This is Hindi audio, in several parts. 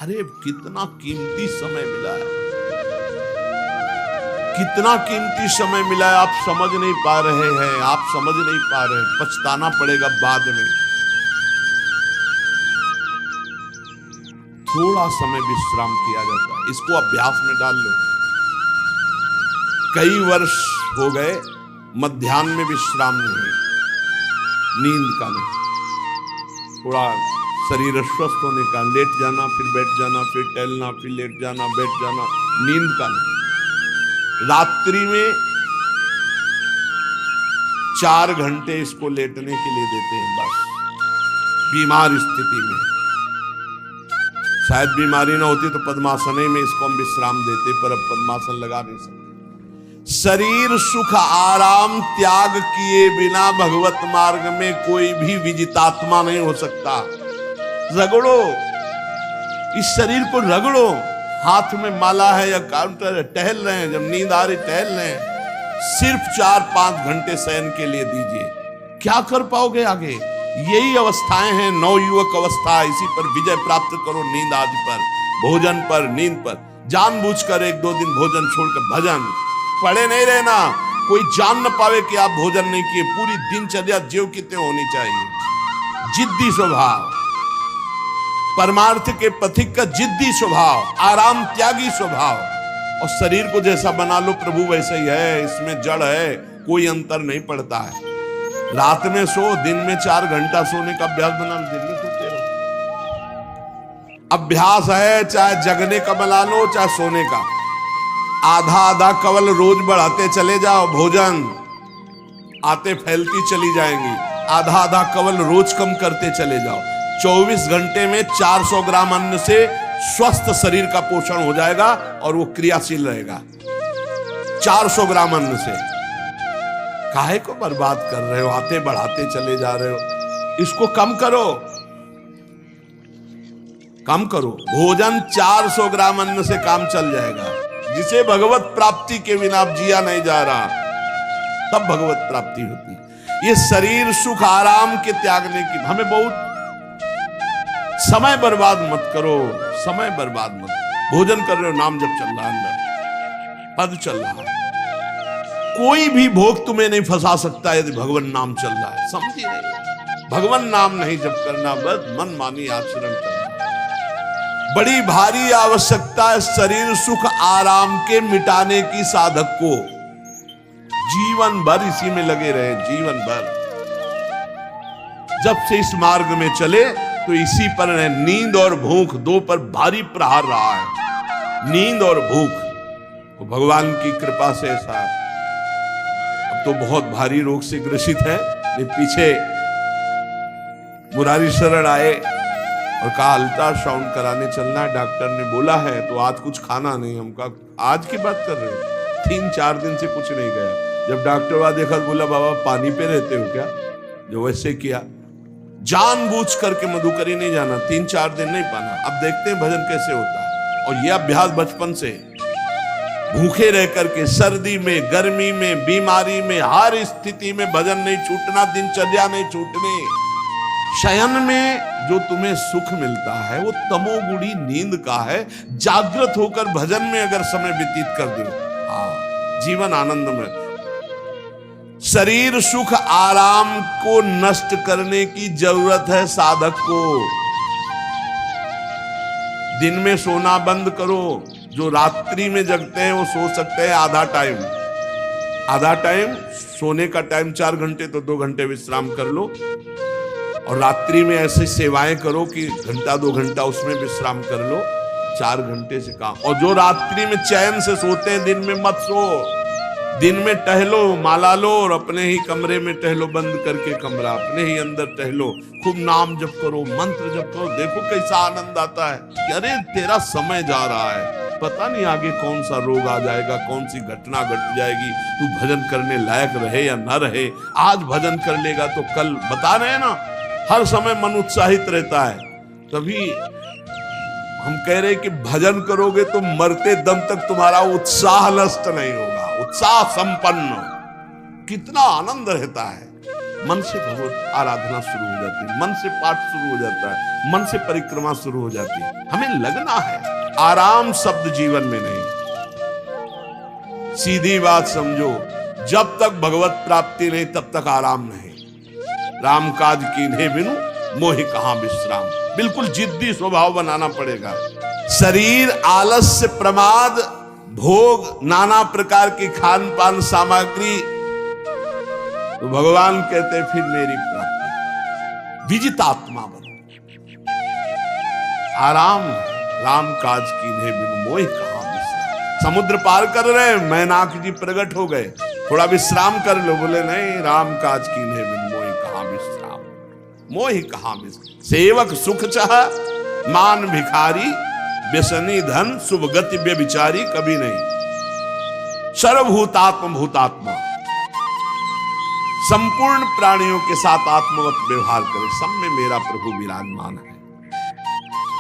अरे कितना कीमती समय मिला है, कितना कीमती समय मिला है। आप समझ नहीं पा रहे हैं, आप समझ नहीं पा रहे, पछताना पड़ेगा बाद में। थोड़ा समय विश्राम किया जाता है, इसको अभ्यास में डाल लो। कई वर्ष हो गए मध्याह्न में विश्राम नहीं, नींद का नहीं, थोड़ा शरीर स्वस्थ होने का, लेट जाना फिर बैठ जाना, फिर टहलना, फिर लेट जाना बैठ जाना, नींद का नहीं। रात्रि में 4 घंटे इसको लेटने के लिए देते हैं बस, बीमार स्थिति में। शायद बीमारी ना होती तो पद्मासन में इसको हम विश्राम देते, पर अब पद्मासन लगा नहीं सकते। शरीर सुख आराम त्याग किए बिना भगवत मार्ग में कोई भी विजितात्मा नहीं हो सकता। रगड़ो, इस शरीर को रगड़ो, हाथ में माला है या काउंटर है, टहल रहे हैं, जब नींद आ रही टहल रहे हैं, सिर्फ 4-5 घंटे शयन के लिए दीजिए। क्या कर पाओगे आगे? यही अवस्थाएं हैं, नवयुवक अवस्था। इसी पर विजय प्राप्त करो, नींद आदि पर, भोजन पर, नींद पर। जानबूझकर 1-2 दिन भोजन छोड़कर भजन पड़े नहीं रहना, कोई जान न पावे कि आप भोजन नहीं किए। पूरी दिनचर्या ज्यों की त्यों होनी चाहिए। जिद्दी स्वभाव, परमार्थ के पथिक का जिद्दी स्वभाव, आराम त्यागी स्वभाव। और शरीर को जैसा बना लो प्रभु वैसे ही है, इसमें जड़ है, कोई अंतर नहीं पड़ता है। रात में सो, दिन में 4 घंटा सोने का अभ्यास बना लो, दिन में सोते रहो। अभ्यास है, चाहे जगने का बना लो चाहे सोने का। आधा कवल रोज बढ़ाते चले जाओ, भोजन आते फैलती चली जाएंगी। आधा कवल रोज कम करते चले जाओ। 24 घंटे में 400 ग्राम अन्न से स्वस्थ शरीर का पोषण हो जाएगा और वो क्रियाशील रहेगा। 400 ग्राम अन्न से काहे को बर्बाद कर रहे हो? आते बढ़ाते चले जा रहे हो। इसको कम करो, कम करो। भोजन 400 ग्राम अन्न से काम चल जाएगा। जिसे भगवत प्राप्ति के बिना जिया नहीं जा रहा, तब भगवत प्राप्ति होती। ये शरीर सुख आराम के त्यागने की, हमें बहुत समय बर्बाद मत करो, समय बर्बाद मत। भोजन कर रहे हो, नाम जब चल रहा है, अंदर पद चल रहा है, कोई भी भोग तुम्हें नहीं फंसा सकता यदि भगवान नाम चल रहा है। समझिए, भगवान नाम नहीं जब करना, बस मन मानी आचरण करना। बड़ी भारी आवश्यकता है शरीर सुख आराम के मिटाने की साधक को। जीवन भर इसी में लगे रहे, जीवन भर। जब से इस मार्ग में चले तो इसी पर है। नींद और भूख, 2 पर भारी प्रहार रहा है, नींद और भूख। तो भगवान की कृपा से ऐसा, अब तो बहुत भारी रोग से ग्रसित है। पीछे मुरारी शरण आए और कहा अल्ट्रासाउंड कराने चलना है, डॉक्टर ने बोला है तो आज कुछ खाना नहीं। हम कहा आज की बात कर रहे हो? 3-4 दिन से कुछ नहीं गया। जब डॉक्टर वहां देखा तो बोला बाबा पानी पे रहते हो क्या? जो वैसे किया, जानबूझ करके मधुकरी नहीं जाना, 3-4 दिन नहीं पाना। अब देखते हैं भजन कैसे होता है। और यह अभ्यास बचपन से, भूखे रह करके, सर्दी में, गर्मी में, बीमारी में, हर स्थिति में भजन नहीं छूटना, दिनचर्या नहीं छूटनी। शयन में जो तुम्हें सुख मिलता है वो तमोगुणी नींद का है। जागृत होकर भजन में अगर समय व्यतीत कर दो, जीवन आनंद में। शरीर सुख आराम को नष्ट करने की जरूरत है साधक को। दिन में सोना बंद करो। जो रात्रि में जगते हैं वो सो सकते हैं आधा टाइम। सोने का टाइम 4 घंटे, तो 2 घंटे विश्राम कर लो। और रात्रि में ऐसी सेवाएं करो कि 1-2 घंटा उसमें विश्राम कर लो। 4 घंटे से काम। और जो रात्रि में चैन से सोते हैं, दिन में मत सो। दिन में टहलो, माला लो और अपने ही कमरे में टहलो, बंद करके कमरा, अपने ही अंदर टहलो, खूब नाम जप करो, मंत्र जप करो। देखो कैसा आनंद आता है कि अरे तेरा समय जा रहा है, पता नहीं आगे कौन सा रोग आ जाएगा, कौन सी घटना घट जाएगी, तू भजन करने लायक रहे या न रहे। आज भजन कर लेगा तो कल, बता रहे हैं ना, हर समय मन उत्साहित रहता है। तभी हम कह रहे कि भजन करोगे तो मरते दम तक तुम्हारा उत्साह नष्ट नहीं होगा, उत्साह संपन्न। कितना आनंद रहता है मन से भगवत आराधना शुरू हो जाती है, मन से पाठ शुरू हो जाता है, मन से परिक्रमा शुरू हो जाती है। हमें लगना है, आराम शब्द जीवन में नहीं। सीधी बात समझो, जब तक भगवत प्राप्ति नहीं तब तक आराम नहीं। राम काज कीन्हे बिनु मोहि कहां विश्राम। बिल्कुल जिद्दी स्वभाव बनाना पड़ेगा। शरीर, आलस्य, प्रमाद, भोग, नाना प्रकार की खान पान सामग्री, तो भगवान कहते फिर मेरी प्राप्ति। विजितात्मा बनो, आराम, राम काज कीन्हे बिनु मोहि कहां विश्राम। समुद्र पार कर रहे हैं, मैनाक जी प्रकट हो गए, थोड़ा विश्राम कर लो। बोले नहीं, राम काज कीन्हे बिनु मोहि कहां विश्राम, मोहि कहां विश्राम। सेवक सुख चाह, मान भिखारी, व्यसनी धन, शुभ गति व्यभिचारी कभी नहीं। सर्वभूतात्म भूतात्मा, संपूर्ण प्राणियों के साथ आत्मवत व्यवहार करे, सब में मेरा प्रभु विराजमान है।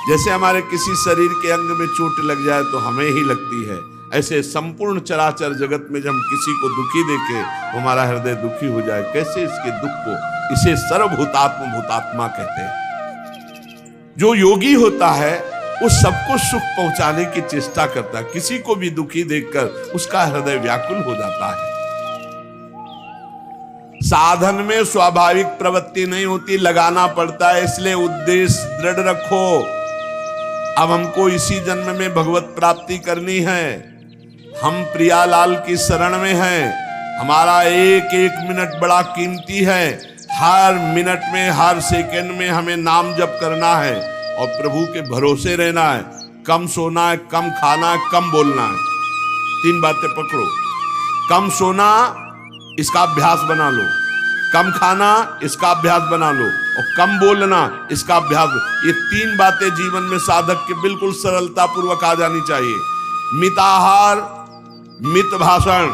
जैसे हमारे किसी शरीर के अंग में चोट लग जाए तो हमें ही लगती है, ऐसे संपूर्ण चराचर जगत में जब हम किसी को दुखी देखें तो हमारा हृदय दुखी हो जाए। कैसे इसके दुख को, इसे सर्वभूतात्म भूतात्मा कहते हैं। जो योगी होता है वो सबको सुख पहुंचाने की चेष्टा करता है, किसी को भी दुखी देखकर उसका हृदय व्याकुल हो जाता है। साधन में स्वाभाविक प्रवृत्ति नहीं होती, लगाना पड़ता है, इसलिए उद्देश्य दृढ़ रखो। अब हमको इसी जन्म में भगवत प्राप्ति करनी है। हम प्रियालाल की शरण में हैं। हमारा एक एक मिनट बड़ा कीमती है। हर मिनट में, हर सेकंड में हमें नाम जप करना है और प्रभु के भरोसे रहना है। कम सोना है, कम खाना है, कम बोलना है। 3 बातें पकड़ो। कम सोना, इसका अभ्यास बना लो। कम खाना, इसका अभ्यास बना लो। और कम बोलना, इसका अभ्यास। ये 3 बातें जीवन में साधक के बिल्कुल सरलता पूर्वक आ जानी चाहिए। मिताहार, मित भाषण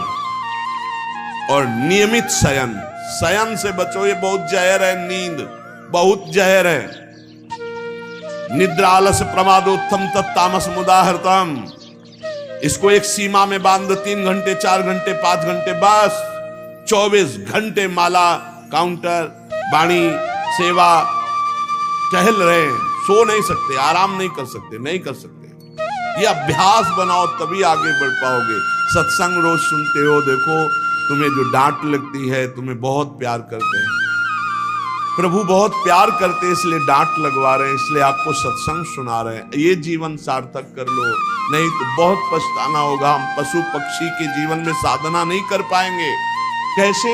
और नियमित शयन। शयन से बचो, ये बहुत जहर है। नींद बहुत जहर है। निद्रा आलस प्रमादोत्थम तत्तामस मुदाहृतम। इसको एक सीमा में बांध दो। 3 घंटे, 4 घंटे, 5 घंटे, बस 24 घंटे माला, काउंटर, वाणी, सेवा, टहल रहे। सो नहीं सकते, आराम नहीं कर सकते, नहीं कर सकते। ये अभ्यास बनाओ तभी आगे बढ़ पाओगे। सत्संग रोज सुनते हो, देखो तुम्हें जो डांट लगती है, तुम्हें बहुत प्यार करते हैं प्रभु, बहुत प्यार करते हैं, इसलिए डांट लगवा रहे हैं, इसलिए आपको सत्संग सुना रहे हैं। ये जीवन सार्थक कर लो, नहीं तो बहुत पछताना होगा। हम पशु पक्षी के जीवन में साधना नहीं कर पाएंगे। कैसे?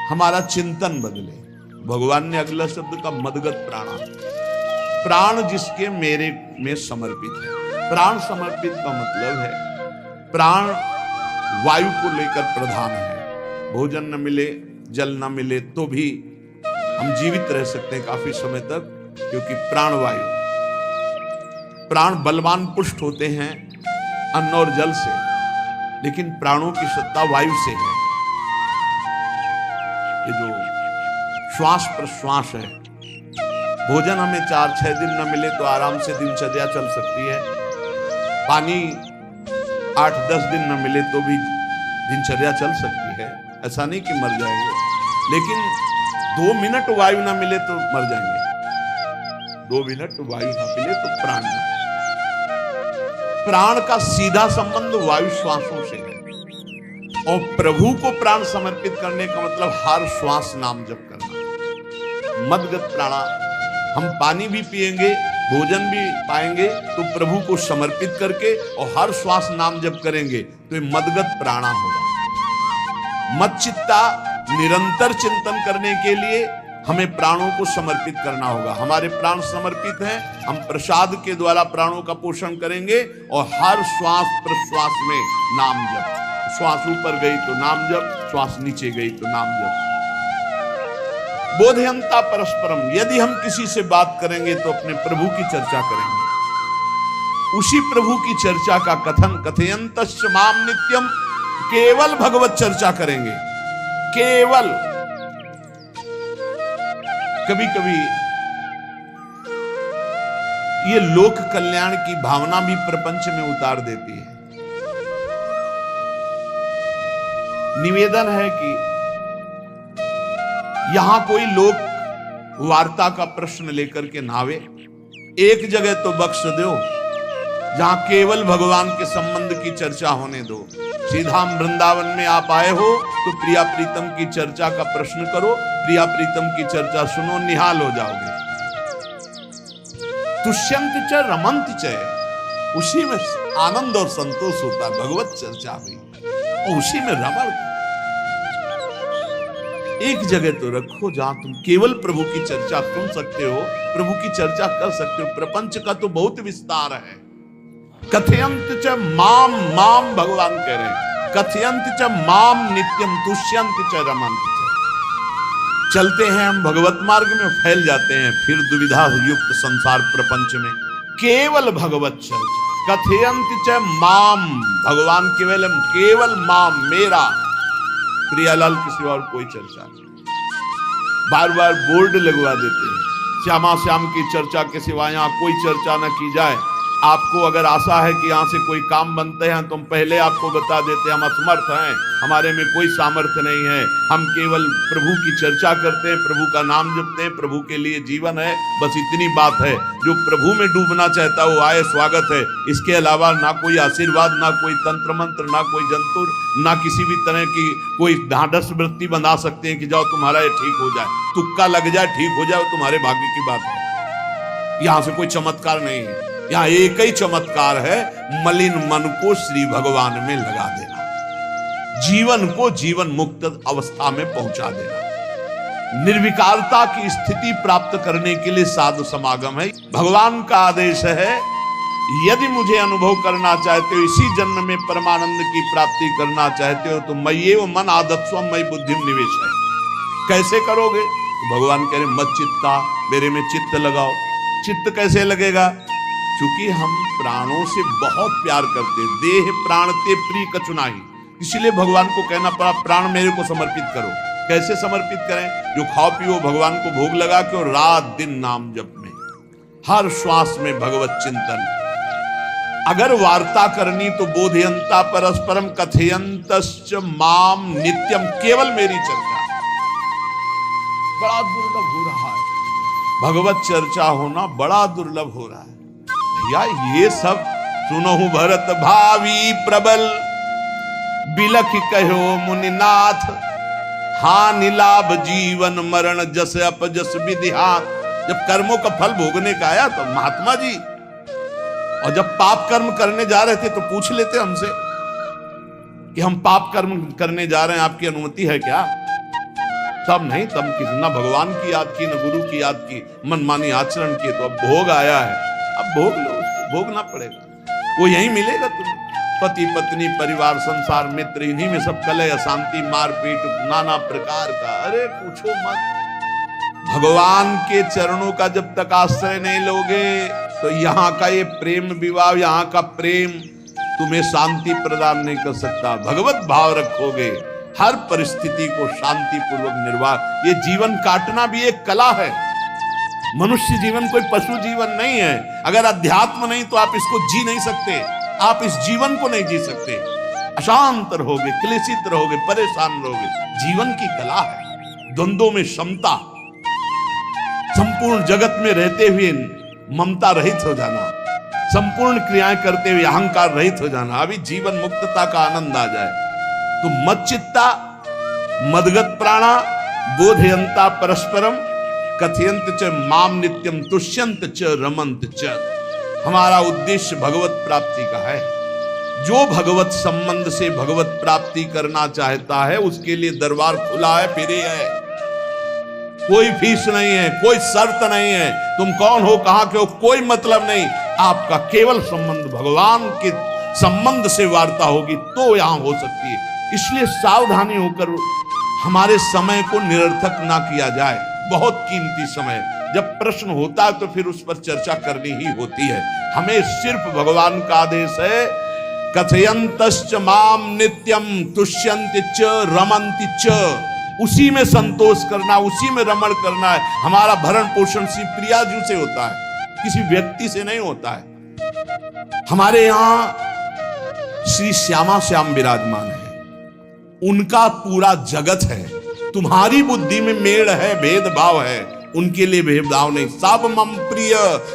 हमारा चिंतन बदले। भगवान ने अगला शब्द का मदगत प्राणा, प्राण जिसके मेरे में समर्पित है। प्राण समर्पित का मतलब है प्राण वायु को लेकर प्रधान है। भोजन न मिले, जल न मिले तो भी हम जीवित रह सकते हैं काफी समय तक, क्योंकि प्राण वायु, प्राण बलवान पुष्ट होते हैं अन्न और जल से, लेकिन प्राणों की सत्ता वायु से है। ये जो श्वास प्रश्वास है, भोजन हमें 4-6 दिन न मिले तो आराम से दिनचर्या चल सकती है। पानी 8-10 दिन न मिले तो भी दिनचर्या चल सकती है। ऐसा नहीं कि मर जाएंगे, लेकिन 2 मिनट वायु ना मिले तो मर जाएंगे। 2 मिनट वायु ना मिले तो प्राण ना। प्राण का सीधा संबंध वायु श्वासों से है, और प्रभु को प्राण समर्पित करने का मतलब हर श्वास नाम जप करना। मदगत प्राणा, हम पानी भी पिएंगे, भोजन भी पाएंगे तो प्रभु को समर्पित करके, और हर श्वास नाम जप करेंगे तो ये मदगत प्राणा होगा। मच्चित्ता, निरंतर चिंतन करने के लिए हमें प्राणों को समर्पित करना होगा। हमारे प्राण समर्पित हैं, हम प्रसाद के द्वारा प्राणों का पोषण करेंगे, और हर श्वास प्रश्वास में नाम जप। श्वास ऊपर गई तो नाम जप, श्वास नीचे गई तो नाम जप। बोधयंता परस्परम, यदि हम किसी से बात करेंगे तो अपने प्रभु की चर्चा करेंगे। उसी प्रभु की चर्चा का कथन, कथयंतश्च माम नित्यम, केवल भगवत चर्चा करेंगे। केवल कभी कभी ये लोक कल्याण की भावना भी प्रपंच में उतार देती है। निवेदन है कि यहां कोई लोग वार्ता का प्रश्न लेकर के नावे, एक जगह तो बख्श दो जहां केवल भगवान के संबंध की चर्चा होने दो। सीधा वृंदावन में आप आए हो तो प्रिया प्रीतम की चर्चा का प्रश्न करो, प्रिया प्रीतम की चर्चा सुनो, निहाल हो जाओगे। तुष्यंत च रमंत च, उसी में आनंद और संतोष होता है। भगवत चर्चा में और उसी में रमण। एक जगह तो रखो जहां तुम केवल प्रभु की चर्चा सुन सकते हो, प्रभु की चर्चा कर सकते हो। प्रपंच का तो बहुत विस्तार है। कथयंत च माम, माम भगवान कह रहे हैं, कथयंत च माम नित्यम तुष्यंत च रमंत च। चलते हैं हम भगवत मार्ग में, फैल जाते हैं फिर दुविधा युक्त संसार प्रपंच में। केवल भगवत चर्चा, कथयंत च माम, भगवान केवल माम, मेरा, प्रियालाल की सिवा और कोई चर्चा नहीं। बार बार बोर्ड लगवा देते हैं, श्यामा श्याम की चर्चा के सिवा यहां कोई चर्चा न की जाए। आपको अगर आशा है कि यहां से कोई काम बनते हैं तो हम पहले आपको बता देते हैं हम असमर्थ हैं, हमारे में कोई सामर्थ्य नहीं है। हम केवल प्रभु की चर्चा करते हैं, प्रभु का नाम जपते हैं, प्रभु के लिए जीवन है, बस इतनी बात है। जो प्रभु में डूबना चाहता वो आए, स्वागत है। इसके अलावा ना कोई आशीर्वाद, ना कोई तंत्र मंत्र, ना कोई जंतुर, ना किसी भी तरह की कोई ढांढस वृत्ति बना सकते हैं कि जाओ तुम्हारा ये ठीक हो जाए, तुक्का लग जाए, ठीक हो जाए, तुम्हारे भाग्य की बात है। यहां से कोई चमत्कार नहीं है। यहां एक ही चमत्कार है, मलिन मन को श्री भगवान में लगा देना, जीवन को जीवन मुक्त अवस्था में पहुंचा देना। निर्विकारता की स्थिति प्राप्त करने के लिए साधु समागम है। भगवान का आदेश है, यदि मुझे अनुभव करना चाहते हो, इसी जन्म में परमानंद की प्राप्ति करना चाहते हो तो मय्येव मन आदत्स्व मयि बुद्धिम निवेश है। कैसे करोगे? तो भगवान कह रहे मत चित्ता, मेरे में चित्त लगाओ। चित्त कैसे लगेगा? क्योंकि हम प्राणों से बहुत प्यार करते, देह प्राण ते प्रिय कछु नाही, इसलिए भगवान को कहना पड़ा प्राण मेरे को समर्पित करो। कैसे समर्पित करें? जो खाओ पियो भगवान को भोग लगा के, और रात दिन नाम जप में, हर श्वास में भगवत चिंतन। अगर वार्ता करनी तो बोधयंता परस्परम कथयंतश्च माम नित्यम, केवल मेरी चर्चा। बड़ा दुर्लभ हो रहा है, भगवत चर्चा होना बड़ा दुर्लभ हो रहा है। भैया ये सब सुनहु भरत भावी प्रबल, बिलख कहो मुनिनाथ, हानि लाभ जीवन मरण जस अपजस विधिहात। जब कर्मों का फल भोगने का आया तो महात्मा जी, और जब पाप कर्म करने जा रहे थे तो पूछ लेते हमसे कि हम पाप कर्म करने जा रहे हैं, आपकी अनुमति है क्या? तब नहीं, तब किसी न भगवान की याद की, न गुरु की याद की, मनमानी आचरण किए। तो अब भोग आया है, अब भोग लो, उसको भोगना पड़ेगा। वो यही मिलेगा तुम्हें। पति पत्नी परिवार संसार मित्र, इन्हीं में सब कलह अशांति मारपीट नाना प्रकार का। अरे पूछो मत। भगवान के चरणों का जब तक आश्रय नहीं लोगे तो यहाँ का ये प्रेम विवाह, यहाँ का प्रेम तुम्हें शांति प्रदान नहीं कर सकता। भगवत भाव रखोगे, हर परिस्थिति को शांति पूर्वक निर्वाह। ये जीवन काटना भी एक कला है। मनुष्य जीवन कोई पशु जीवन नहीं है। अगर अध्यात्म नहीं तो आप इसको जी नहीं सकते, आप इस जीवन को नहीं जी सकते। अशांत रहोगे, क्लेशित रहोगे, परेशान रहोगे। जीवन की कला है, द्वंद्वों में क्षमता, संपूर्ण जगत में रहते हुए ममता रहित हो जाना, संपूर्ण क्रियाएं करते हुए अहंकार रहित हो जाना। अभी जीवन मुक्तता का आनंद आ जाए तो मत चित्ता, मदगत प्राणा, बोधयंता परस्परम, कथयंत च माम नित्यम, तुष्यंत च रमंत च। हमारा उद्देश्य भगवत प्राप्ति का है। जो भगवत संबंध से भगवत प्राप्ति करना चाहता है उसके लिए दरबार खुला है, फ्री है, कोई फीस नहीं है, कोई शर्त नहीं है। तुम कौन हो, कहां के हो, कोई मतलब नहीं। आपका केवल संबंध भगवान के संबंध से वार्ता होगी तो यहां हो सकती है। इसलिए सावधानी होकर हमारे समय को निरर्थक ना किया जाए। बहुत कीमती समय, जब प्रश्न होता है तो फिर उस पर चर्चा करनी ही होती है। हमें सिर्फ भगवान का आदेश है, कथयंतश्च माम नित्यम तुष्यन्ति च रमन्ति च। उसी में संतोष करना, उसी में रमण करना है। हमारा भरण पोषण श्री प्रिया जी से होता है, किसी व्यक्ति से नहीं होता है। हमारे यहाँ श्री श्यामा श्याम विराजमान है, उनका पूरा जगत है। तुम्हारी बुद्धि में मेड़ है, भेदभाव है, उनके लिए भेदभाव नहीं। सब मम प्रिय,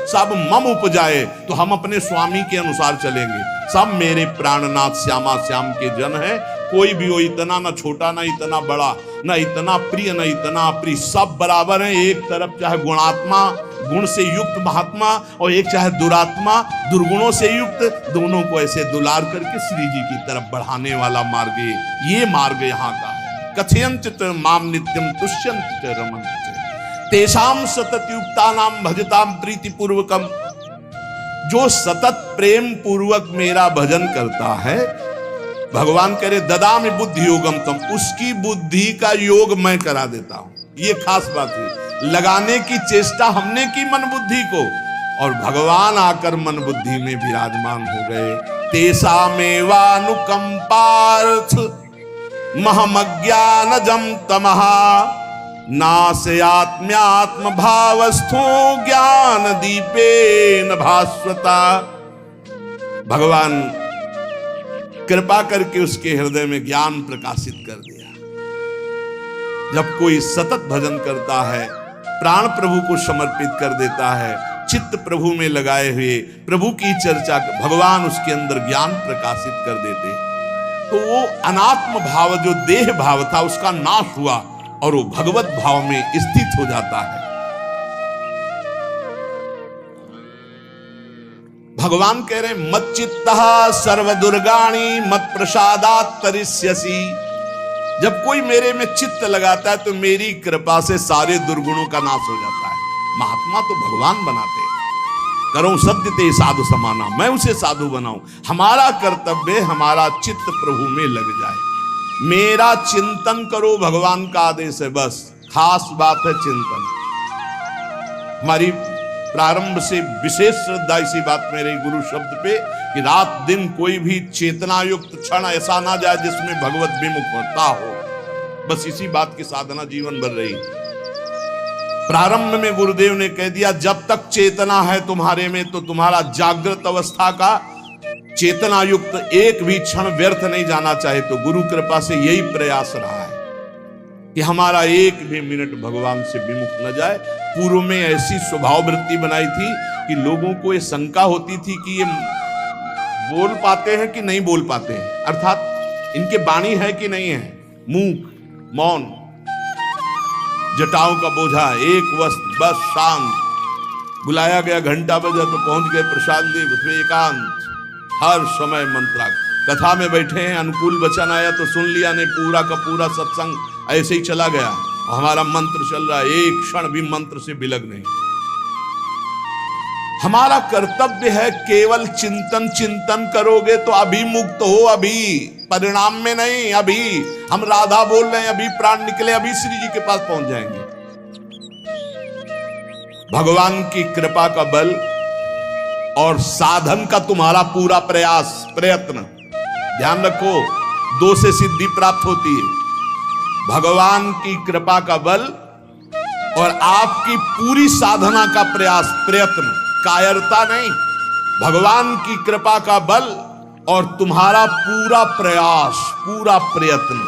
सब मम उपजाए, तो हम अपने स्वामी के अनुसार चलेंगे। सब मेरे प्राणनाथ श्यामा श्याम के जन है, कोई भी हो, इतना ना छोटा ना इतना बड़ा, ना इतना प्रिय ना इतना प्रिय, सब बराबर है। एक तरफ चाहे गुणात्मा, गुण से युक्त महात्मा, और एक चाहे दुरात्मा, दुर्गुणों से युक्त, दोनों को ऐसे दुलार करके श्री जी की तरफ बढ़ाने वाला मार्ग, ये मार्ग यहाँ का है। कथयंत माम नित्यम तुष्यंत रमन्त तेषाम सतत युक्तानाम भजताम प्रीति पूर्वकम। जो सतत प्रेम पूर्वक मेरा भजन करता है, भगवान करे ददामि बुद्धि योगम तम, उसकी बुद्धि का योग मैं करा देता हूं। ये खास बात है, लगाने की चेष्टा हमने की मन बुद्धि को, और भगवान आकर मन बुद्धि में विराजमान हो गए। तेषामेवानुकंपार्थ महमज्ञानजं तमः नास्यात्म्यात्म भावस्थो ज्ञान दीपेन भास्वता। भगवान कृपा करके उसके हृदय में ज्ञान प्रकाशित कर दिया। जब कोई सतत भजन करता है, प्राण प्रभु को समर्पित कर देता है, चित्त प्रभु में लगाए हुए प्रभु की चर्चा, भगवान उसके अंदर ज्ञान प्रकाशित कर देते, तो वो अनात्म भाव जो देह भाव था उसका नाश हुआ और वो भगवत भाव में स्थित हो जाता है। भगवान कह रहे मत चित्तः सर्व दुर्गाणी मत प्रसादात् तरिष्यसि। जब कोई मेरे में चित्त लगाता है तो मेरी कृपा से सारे दुर्गुणों का नाश हो जाता है। महात्मा तो भगवान बनाते हैं। करो सत्य ते साधु समाना, मैं उसे साधु बनाऊं। हमारा कर्तव्य, हमारा चित्त प्रभु में लग जाए। मेरा चिंतन करो, भगवान का आदेश है, बस खास बात है चिंतन। हमारी प्रारंभ से विशेष श्रद्धा इसी बात में रही गुरु शब्द पे, कि रात दिन कोई भी चेतना युक्त क्षण ऐसा ना जाए जिसमें भगवत विमुखता हो। बस इसी बात की साधना जीवन भर रही। प्रारंभ में गुरुदेव ने कह दिया, जब तक चेतना है तुम्हारे में तो तुम्हारा जागृत अवस्था का चेतना युक्त एक भी क्षण व्यर्थ नहीं जाना चाहे। तो गुरु कृपा से यही प्रयास रहा है कि हमारा एक भी मिनट भगवान से विमुख न जाए। पूर्व में ऐसी स्वभाव वृत्ति बनाई थी कि लोगों को ये शंका होती थी कि ये बोल पाते हैं कि नहीं बोल पाते हैं, अर्थात इनके वाणी है कि नहीं है, मूक मौन, जटाओं का बोझा, एक वस्त्र, बस शांत। बुलाया गया, घंटा बजा तो पहुंच गए प्रसाद लिए, उसमें एकांत, हर समय मंत्रा। कथा में बैठे हैं, अनुकूल वचन आया तो सुन लिया, नहीं पूरा का पूरा सत्संग ऐसे ही चला गया। हमारा मंत्र चल रहा है, एक क्षण भी मंत्र से बिलग नहीं। हमारा कर्तव्य है केवल चिंतन। चिंतन करोगे तो अभी मुक्त हो, अभी परिणाम में नहीं। अभी हम राधा बोल रहे हैं, अभी प्राण निकले, अभी श्री जी के पास पहुंच जाएंगे। भगवान की कृपा का बल और साधन का तुम्हारा पूरा प्रयास प्रयत्न, ध्यान रखो, दो से सिद्धि प्राप्त होती है। भगवान की कृपा का बल और आपकी पूरी साधना का प्रयास प्रयत्न, कायरता नहीं। भगवान की कृपा का बल और तुम्हारा पूरा प्रयास, पूरा प्रयत्न।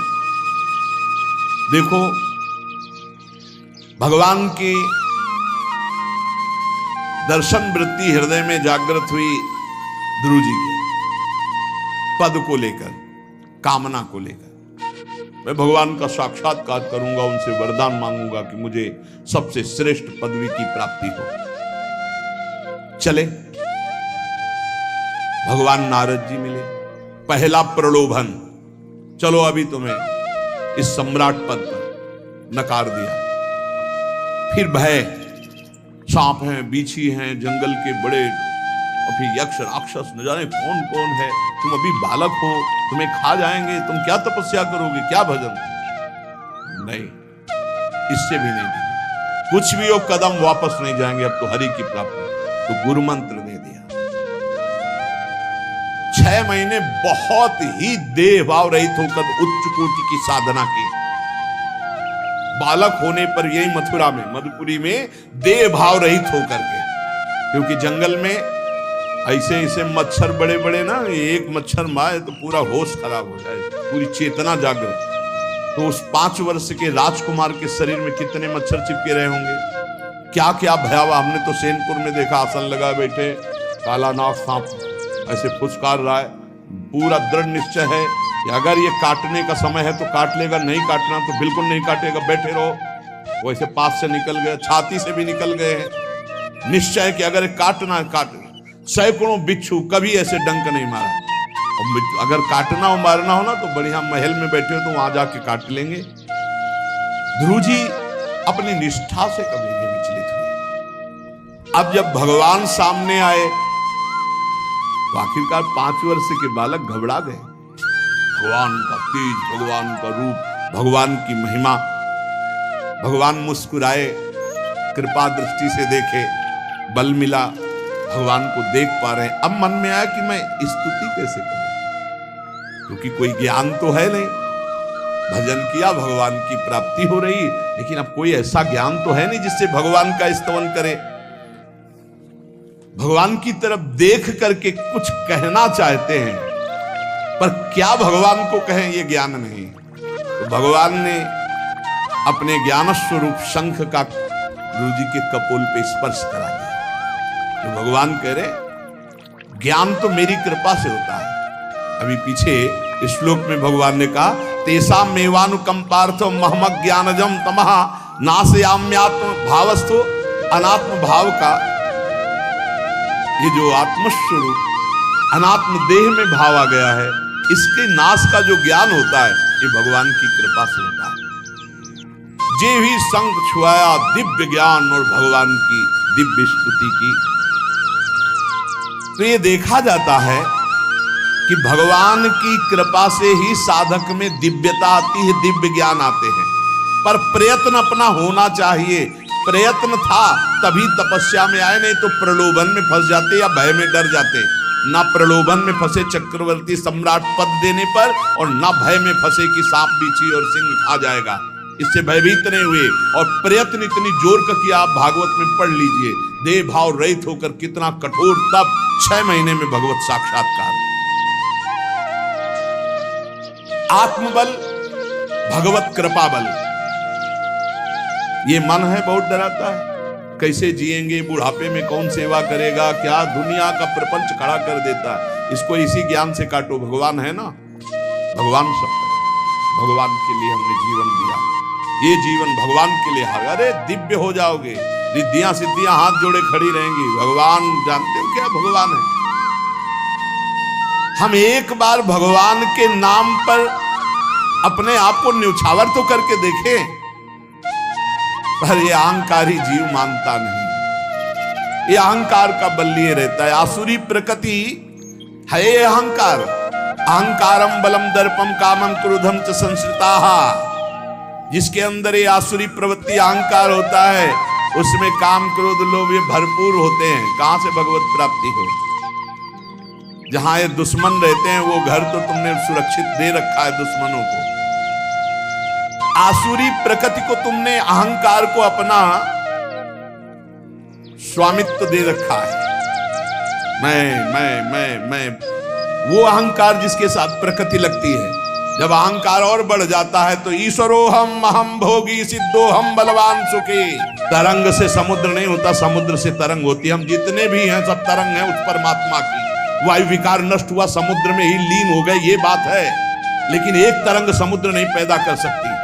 देखो, भगवान की दर्शन वृत्ति हृदय में जागृत हुई ध्रुव जी के पद को लेकर, कामना को लेकर। मैं भगवान का साक्षात्कार करूंगा, उनसे वरदान मांगूंगा कि मुझे सबसे श्रेष्ठ पदवी की प्राप्ति हो। चले, भगवान नारद जी मिले। पहला प्रलोभन, चलो अभी तुम्हें इस सम्राट पद पर नकार दिया। फिर भय, सांप हैं, बीछी हैं, जंगल के बड़े, और फिर यक्ष राक्षस, न जाने कौन कौन है। तुम अभी बालक हो, तुम्हें खा जाएंगे, तुम क्या तपस्या करोगे, क्या भजन। नहीं, इससे भी नहीं दिया। कुछ भी हो, कदम वापस नहीं जाएंगे, अब तो हरि की प्राप्ति। तो गुरु मंत्र दे दिया। 6 महीने बहुत ही देह भाव रहित होकर उच्च कोटि की साधना की। बालक होने पर यही मथुरा में, मधुपुरी में देह भाव रहित होकर के, क्योंकि जंगल में ऐसे ऐसे मच्छर बड़े बड़े ना, एक मच्छर मारे तो पूरा होश खराब हो जाए, पूरी चेतना जागृत। तो उस 5 वर्ष के राजकुमार के शरीर में कितने मच्छर चिपके रहे होंगे, क्या क्या भयावह। हमने तो सैनपुर में देखा, आसन लगा बैठे, काला नाग सांप ऐसे फुसकार रहा है। पूरा दृढ़ निश्चय है कि अगर ये काटने का समय है तो काट लेगा, नहीं काटना तो बिल्कुल नहीं काटेगा, बैठे रहो। वैसे पास से निकल गए, छाती से भी निकल गए हैं। निश्चय कि अगर काटना है काटना। सैकड़ों बिच्छू कभी ऐसे डंक नहीं मारा। और अगर काटना हो मारना हो ना तो बढ़िया महल में बैठे हो तो वहां जाके काट लेंगे। ध्रुव जी अपनी निष्ठा से कभी नहीं विचलित हुए। अब जब भगवान सामने आए तो आखिरकार 5 वर्ष के बालक घबरा गए। भगवान का तेज, भगवान का रूप, भगवान की महिमा। भगवान मुस्कुराए, कृपा दृष्टि से देखे, बल मिला, भगवान को देख पा रहे हैं। अब मन में आया कि मैं स्तुति कैसे करूं, क्योंकि कोई ज्ञान तो है नहीं। भजन किया, भगवान की प्राप्ति हो रही, लेकिन अब कोई ऐसा ज्ञान तो है नहीं जिससे भगवान का स्तवन करे। भगवान की तरफ देख करके कुछ कहना चाहते हैं, पर क्या भगवान को कहें ये ज्ञान नहीं। तो भगवान ने अपने ज्ञान स्वरूप शंख का गुरु जी के कपोल पे स्पर्श करा दिया। तो भगवान कह रहे ज्ञान तो मेरी कृपा से होता है। अभी पीछे इस श्लोक में भगवान ने कहा, तेसा मेवानुकंपार्थ महमक ज्ञानजम तमः नाशयाम्यात्म भावस्थो। अनात्म भाव का ये जो आत्मस्वरूप अनात्म देह में भाव आ गया है, इसके नाश का जो ज्ञान होता है ये भगवान की कृपा से होता है। जे भी संग छुआया दिव्य ज्ञान और भगवान की दिव्य स्तुति की। तो ये देखा जाता है कि भगवान की कृपा से ही साधक में दिव्यता आती है, दिव्य ज्ञान आते हैं। पर प्रयत्न अपना होना चाहिए। प्रयत्न था तभी तपस्या में आए, नहीं तो प्रलोभन में फंस जाते या भय में डर जाते। ना प्रलोभन में फंसे चक्रवर्ती सम्राट पद देने पर, और ना भय में फंसे कि सांप बिच्छी और सिंह खा जाएगा, इससे भयभीत नहीं हुए। और प्रयत्न इतनी जोर का किया, आप भागवत में पढ़ लीजिए, देह भाव रहित होकर कितना कठोर तप, 6 महीने में भगवत साक्षात्कार। आत्मबल, भगवत कृपा बल। ये मन है बहुत डराता है, कैसे जिएंगे, बुढ़ापे में कौन सेवा करेगा, क्या दुनिया का प्रपंच खड़ा कर देता है। इसको इसी ज्ञान से काटो। भगवान है ना, भगवान सब है। भगवान के लिए हमने जीवन दिया, ये जीवन भगवान के लिए है। अरे दिव्य हो जाओगे, रिद्धियां सिद्धियां हाथ जोड़े खड़ी रहेंगी। भगवान जानते हो क्या भगवान है। हम एक बार भगवान के नाम पर अपने आप को न्यौछावर तो करके देखें। पर ये अहंकारी जीव मानता नहीं। ये अहंकार का बल लिए रहता है। आसुरी प्रकृति है ये अहंकार। अहंकारम बलम दर्पम कामम क्रोधम च संश्रिताः। जिसके अंदर ये आसुरी प्रवृत्ति अहंकार होता है, उसमें काम क्रोध लोभ ये भरपूर होते हैं। कहां से भगवत प्राप्ति हो। जहां ये दुश्मन रहते हैं वो घर तो तुमने सुरक्षित दे रखा है दुश्मनों को। आसुरी प्रकृति को तुमने, अहंकार को अपना स्वामित्व दे रखा है। मैं वो अहंकार जिसके साथ प्रकृति लगती है। जब अहंकार और बढ़ जाता है तो ईश्वरोहम अहम भोगी सिद्धोहम बलवान सुखी। तरंग से समुद्र नहीं होता, समुद्र से तरंग होती है। हम जितने भी हैं सब तरंग हैं उस परमात्मा की। वायु विकार नष्ट हुआ, समुद्र में ही लीन हो गए, ये बात है। लेकिन एक तरंग समुद्र नहीं पैदा कर सकती।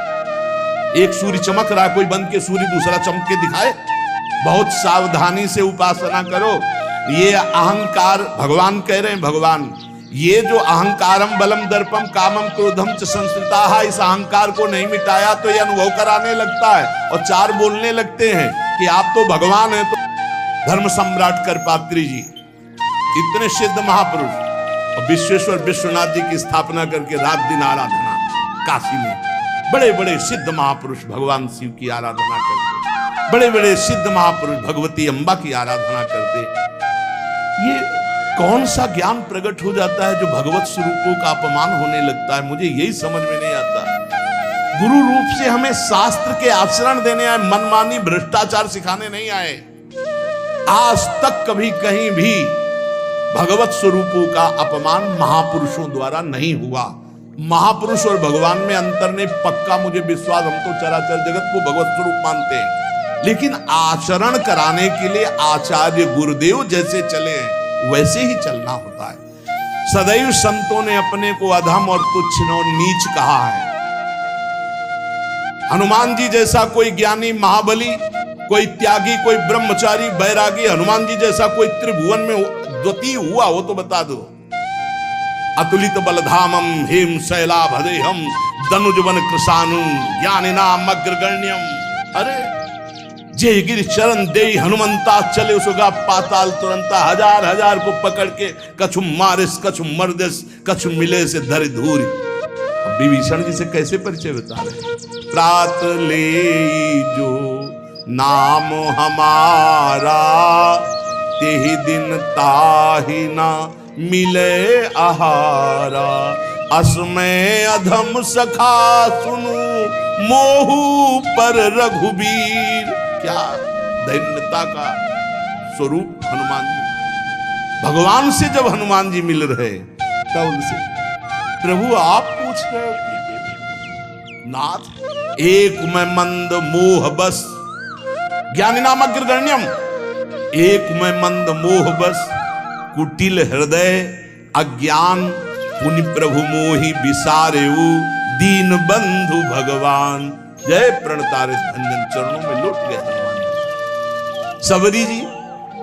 एक सूर्य चमक रहा, कोई बंद के सूर्य दूसरा चमक के दिखाए। बहुत सावधानी से उपासना करो। ये अहंकार, भगवान कह रहे हैं, भगवान ये जो अहंकारम बलम दर्पम कामम क्रोधम च संश्रिताः, इस अहंकार को नहीं मिटाया तो ये अनुभव कराने लगता है और 4 बोलने लगते हैं कि आप तो भगवान हैं। तो धर्म सम्राट करपात्री जी इतने सिद्ध महापुरुष और विश्वेश्वर विश्वनाथ जी की स्थापना करके रात दिन आराधना, काशी में बड़े बड़े सिद्ध महापुरुष भगवान शिव की आराधना करते, बड़े बड़े सिद्ध महापुरुष भगवती अम्बा की आराधना करते। ये कौन सा ज्ञान प्रकट हो जाता है जो भगवत स्वरूपों का अपमान होने लगता है। मुझे यही समझ में नहीं आता। गुरु रूप से हमें शास्त्र के आचरण देने आए, मनमानी भ्रष्टाचार सिखाने नहीं आए। आज तक कभी कहीं भी भगवत स्वरूपों का अपमान महापुरुषों द्वारा नहीं हुआ। महापुरुष और भगवान में अंतर नहीं, पक्का मुझे विश्वास, हम तो चराचर जगत को भगवत स्वरूप मानते हैं, लेकिन आचरण कराने के लिए आचार्य गुरुदेव जैसे चले हैं वैसे ही चलना होता है। सदैव संतों ने अपने को अधम और तुच्छ और नीच कहा है। हनुमान जी जैसा कोई ज्ञानी, महाबली, कोई त्यागी, कोई ब्रह्मचारी, बैरागी, हनुमान जी जैसा कोई त्रिभुवन में द्वितीय हुआ हो तो बता दो। अतुलित बलधामम हेम शैलाभदेहम दनुजवन कृशानु ज्ञानिनाम अग्रगण्यम। अरे जय गिर चरण दे हनुमंता चले उसगा पाताल तुरंता, हजार हजार को पकड़ के कछु मारिस कछु मर्दिस कछु मिले से धर धूरी। विभीषण जी से कैसे परिचय बता रहे? प्रात ले जो नाम हमारा तेहि दिन ताहि ना मिले आहारा। असमय अधम सखा सुनु मोहू पर रघुबीर। क्या दैन्यता का स्वरूप हनुमान जी। भगवान से जब हनुमान जी मिल रहे तब उनसे प्रभु आप पूछ रहे हो नाथ, एक मैं मंद मोह बस ज्ञानी नाम अग्रगण्यम, एक मैं मंद मोह बस कुटिल हृदय अज्ञान पुनि प्रभु मोहि विसारेऊ दीन बंधु भगवान। जय प्रणतारे धन्यन चरणों में लौट गए हनुमान। सबरी जी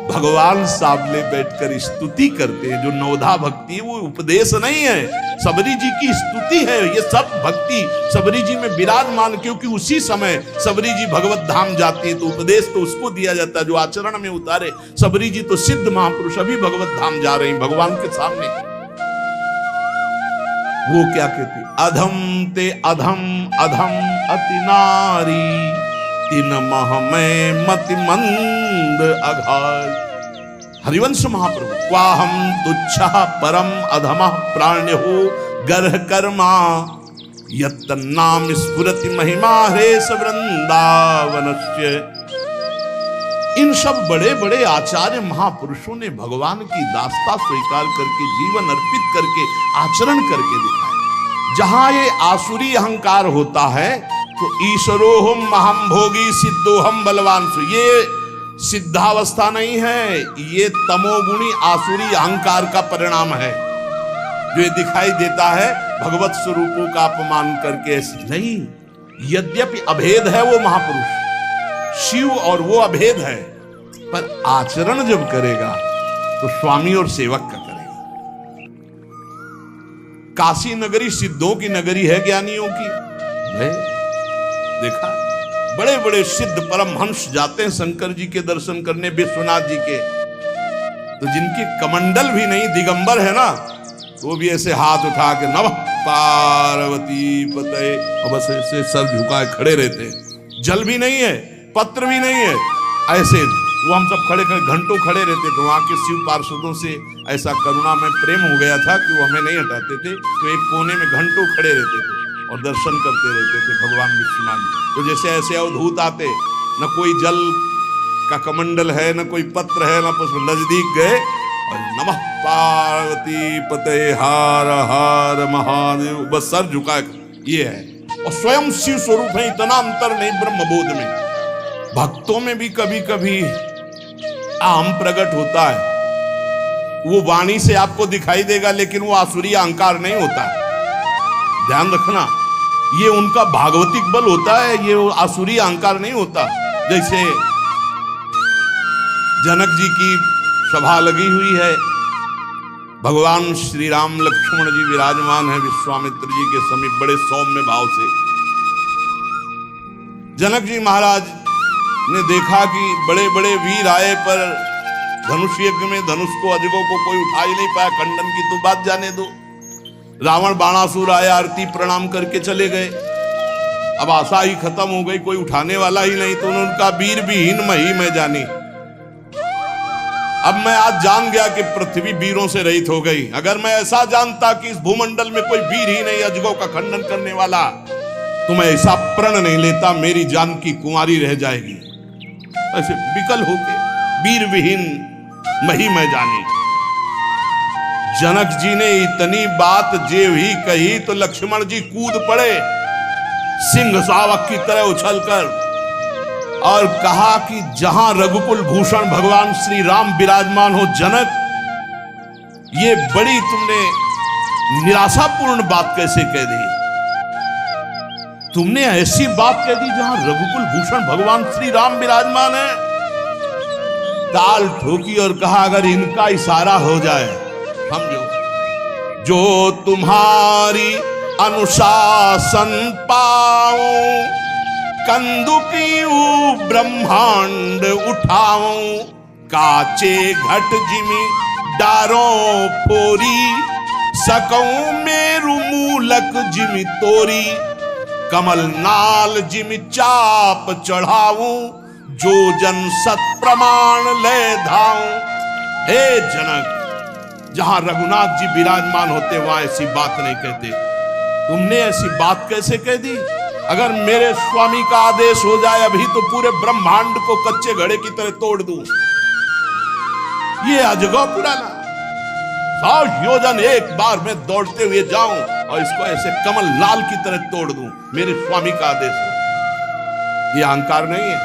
भगवान सामने बैठकर स्तुति करते हैं। जो नवधा भक्ति है वो उपदेश नहीं है, सबरी जी की स्तुति है। ये सब भक्ति सबरी जी में विराजमान, क्योंकि उसी समय सबरी जी भगवत धाम जाती है तो उपदेश तो उसको दिया जाता है जो आचरण में उतारे। सबरी जी तो सिद्ध महापुरुष अभी भगवत धाम जा रहे हैं भगवान के सामने। वो क्या कहती? अधम ते अधम अधम अति नारी तीन मह में मति मंद अघार। हरिवंश महाप्रभु क्वाहम तुच्छ परम अधम प्राण्य हो गर्ह कर्मा यत्तन्नाम स्फुरति महिमा हेश वृंदावनस्य। इन सब बड़े बड़े आचार्य महापुरुषों ने भगवान की दास्ता स्वीकार करके जीवन अर्पित करके आचरण करके दिखाया। जहां ये आसुरी अहंकार होता है तो ईश्वरोहम महम भोगी सिद्धोहम बलवान, ये सिद्धावस्था नहीं है, ये तमोगुणी आसुरी अहंकार का परिणाम है जो ये दिखाई देता है भगवत स्वरूपों का अपमान करके। ऐसे नहीं, यद्यपि अभेद है वो महापुरुष शिव और वो अभेद है, पर आचरण जब करेगा तो स्वामी और सेवक का करेगा। काशी नगरी सिद्धों की नगरी है, ज्ञानियों की है। देखा बड़े बड़े सिद्ध परमहंस जाते हैं शंकर जी के दर्शन करने, विश्वनाथ जी के, तो जिनके कमंडल भी नहीं, दिगंबर है ना, तो वो भी ऐसे हाथ उठा के नमः पार्वती पते, और बस ऐसे सर झुकाए खड़े रहते हैं। जल भी नहीं है, पत्र भी नहीं है, ऐसे वो हम सब खड़े खड़े घंटों खड़े रहते थे। वहां के शिव पार्षदों से ऐसा करुणा में प्रेम हो गया था कि वो हमें नहीं हटाते थे, तो एक कोने में घंटों खड़े रहते थे और दर्शन करते रहते थे भगवान विश्वनाथ जी। तो जैसे ऐसे अवधूत आते, न कोई जल का कमंडल है, न कोई पत्र है, न पुष्प, नजदीक गए और नमः पार्वती पते हार हार महादेव, बस सर झुकाए, ये है। और स्वयं शिव स्वरूप है, इतना अंतर नहीं ब्रह्मबोध में। भक्तों में भी कभी कभी अहम प्रकट होता है, वो वाणी से आपको दिखाई देगा लेकिन वो आसुरी अहंकार नहीं होता। ध्यान रखना, ये उनका भागवतिक बल होता है, ये आसुरी अहंकार नहीं होता। जैसे जनक जी की सभा लगी हुई है, भगवान श्री राम लक्ष्मण जी विराजमान है विश्वामित्र जी के समीप बड़े सौम्य भाव से। जनक जी महाराज ने देखा कि बड़े बड़े वीर आए पर धनुष यज्ञ में धनुष को अजगों को कोई उठा ही नहीं पाया, खंडन की तो बात जाने दो। रावण बाणासुर आया, आरती प्रणाम करके चले गए। अब आशा ही खत्म हो गई, कोई उठाने वाला ही नहीं, तो उनका वीर विहीन मही में जानी। अब मैं आज जान गया कि पृथ्वी वीरों से रहित हो गई। अगर मैं ऐसा जानता कि इस भूमंडल में कोई वीर ही नहीं अजगों का खंडन करने वाला, तो मैं ऐसा प्रण नहीं लेता, मेरी जान की कुंवारी रह जाएगी। ऐसे विकल होके वीर विहीन मही में जानी। जनक जी ने इतनी बात जे ही कही तो लक्ष्मण जी कूद पड़े सिंह शावक की तरह उछलकर और कहा कि जहां रघुकुल भूषण भगवान श्री राम विराजमान हो जनक, ये बड़ी तुमने निराशापूर्ण बात कैसे कह दी? तुमने ऐसी बात कह दी जहां रघुकुल भूषण भगवान श्री राम विराजमान है। ताल ठोकी और कहा अगर इनका इशारा हो जाए, समझो, जो तुम्हारी अनुशासन पाऊं, कंदुकियू ब्रह्मांड उठाऊं, काचे घट जिमी डारों फोरी, सकऊं मेरु मूलक जिमी तोरी, कमल नाल जिमी चाप चढ़ाऊं, जो जन सत प्रमाण ले धाऊं। हे जनक, जहां रघुनाथ जी विराजमान होते वहां ऐसी बात नहीं कहते, तुमने ऐसी बात कैसे कह दी? अगर मेरे स्वामी का आदेश हो जाए अभी तो पूरे ब्रह्मांड को कच्चे घड़े की तरह तोड़ दूं। ये अजगौ पुराना 100 योजन एक बार में दौड़ते हुए जाऊं और इसको ऐसे कमल लाल की तरह तोड़ दूं, मेरे स्वामी का आदेश हो। ये अहंकार नहीं है।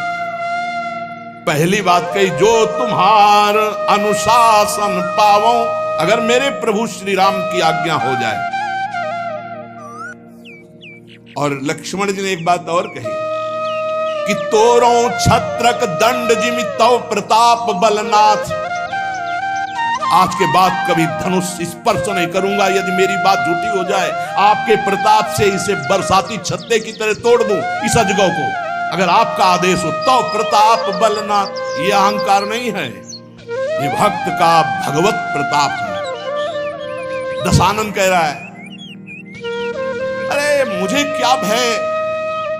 पहली बात कही, जो तुम्हार अनुशासन पावो, अगर मेरे प्रभु श्री राम की आज्ञा हो जाए। और लक्ष्मण जी ने एक बात और कही कि तोरों छत्रक दंड जिमि तव प्रताप बलनाथ, आज के बाद कभी धनुष स्पर्श नहीं करूंगा यदि मेरी बात झूठी हो जाए। आपके प्रताप से इसे बरसाती छत्ते की तरह तोड़ दूं इस अजगौ को, अगर आपका आदेश हो। तव प्रताप बलनाथ, ये अहंकार नहीं है, ये भक्त का भगवत प्रताप है। दशानन कह रहा है, अरे मुझे क्या भय,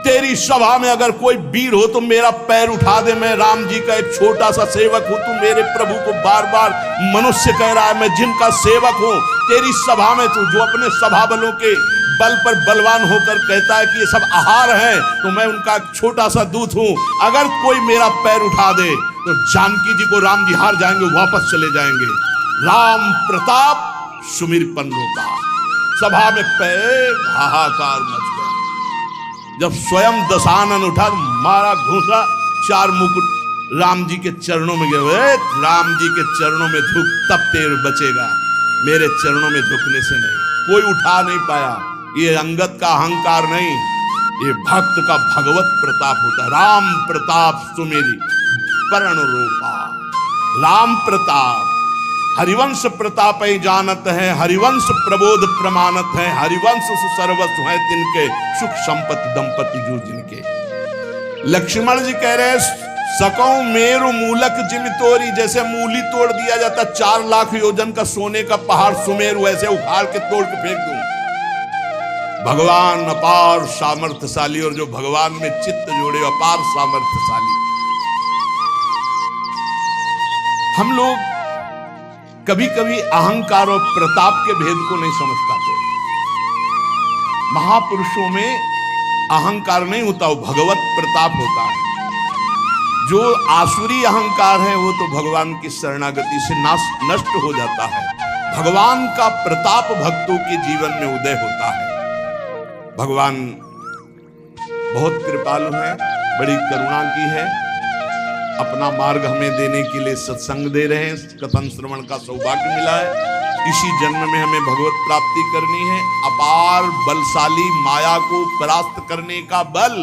तेरी सभा में अगर कोई वीर हो तो मेरा पैर उठा दे, मैं राम जी का एक छोटा सा सेवक हूं। तू मेरे प्रभु को बार बार मनुष्य कह रहा है, मैं जिनका सेवक हूं। तेरी सभा में तू जो अपने सभा बलों के बल पर बलवान होकर कहता है कि ये सब आहार है, तो मैं उनका छोटा सा दूत हूं। अगर कोई मेरा पैर उठा दे तो जानकी जी को राम जी हार जाएंगे, वापस चले जाएंगे। राम प्रताप सुमिरपन रोका, सभा में पैर हाहाकार मच गया। जब स्वयं दशानन उठा मारा घूसा, 4 मुकुट राम जी के चरणों में गए। राम जी के चरणों में झुक, तब तेर बचेगा, मेरे चरणों में झुकने से नहीं। कोई उठा नहीं पाया। ये अंगत का अहंकार नहीं, ये भक्त का भगवत प्रताप होता है। राम प्रताप सुमेरी परण रूपा, राम प्रताप हरिवंश प्रताप ही जानत है, हरिवंश प्रबोध प्रमाणत है, हरिवंश सर्वस्व है तिनके, सुख संपत्ति दंपति जो जिनके। लक्ष्मण जी कह रहे सकौ मेरु मूलक जिम तोरी, जैसे मूली तोड़ दिया जाता 4 लाख योजन का सोने का पहाड़ सुमेरु, वैसे उखाड़ के तोड़ के फेंक दूं। भगवान अपार सामर्थ्यशाली, और जो भगवान में चित्त जोड़े अपार सामर्थ्यशाली। हम लोग कभी कभी अहंकार और प्रताप के भेद को नहीं समझ पाते। महापुरुषों में अहंकार नहीं होता, वो भगवत प्रताप होता है। जो आसुरी अहंकार है वो तो भगवान की शरणागति से नष्ट हो जाता है। भगवान का प्रताप भक्तों के जीवन में उदय होता है। भगवान बहुत कृपालु है, बड़ी करुणा की है, अपना मार्ग हमें देने के लिए सत्संग दे रहे हैं। कथन श्रवण का सौभाग्य मिला है। इसी जन्म में हमें भगवत प्राप्ति करनी है। अपार बलशाली माया को परास्त करने का बल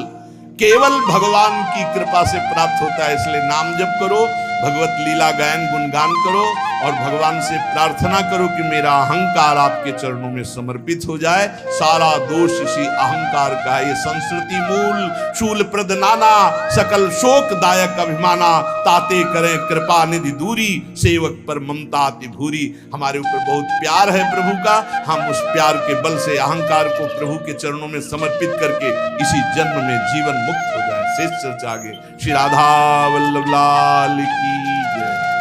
केवल भगवान की कृपा से प्राप्त होता है। इसलिए नाम जप करो, भगवत लीला गायन गुणगान करो और भगवान से प्रार्थना करो कि मेरा अहंकार आपके चरणों में समर्पित हो जाए। सारा दोष इसी अहंकार का। ये संस्कृति मूल शूल प्रद नाना, सकल शोकदायक अभिमाना, ताते करें कृपा निधि दूरी, सेवक पर ममता अति भूरी। हमारे ऊपर बहुत प्यार है प्रभु का, हम उस प्यार के बल से अहंकार को प्रभु के चरणों में समर्पित करके इसी जन्म में जीवन मुक्त हो जाए। शेष चर्चा आगे। श्री राधा वल्लभ लाल की जय।